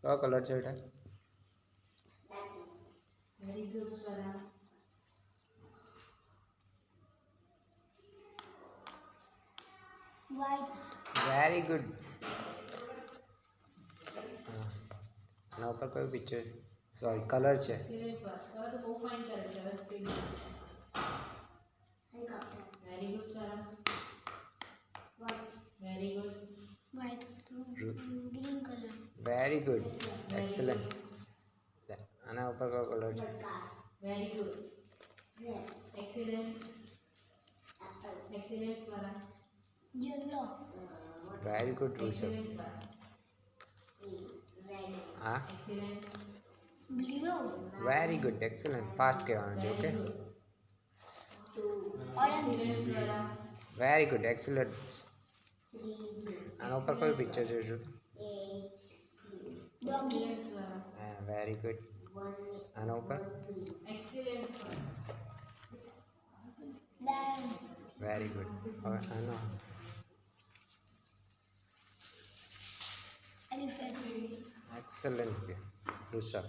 કયો કલર છે બેટા? Very good Swara. White. Very good. આના ઉપર કયું પિક્ચર સોરી કલર છે? એક્સેલન્ટ સ્વરા. સ્વરા તો બહુ ફાઇન કરે છે હવે speed. Very good Swara. White. Very good. White. Green color. Very good excellent. આના ઉપર કયો કલર છે? Very good. Red. Excellent. Excellent Swara. Yellow. Very good Rishabh. Excellent Swara. હા excellent. Blue. Very good excellent. Fast કહેવાનું છે. Okay Orange. Excellent Swara. Very good excellent. આના ઉપર કયું પિક્ચર છે? જો Doggy. એક્સેલન્ટ સ્વરા. હા વેરી ગુડ. આના ઉપર excellent Swara. Lion. Very good. હવે આનો Elephant. એક્સલન્ટ ઋષભ.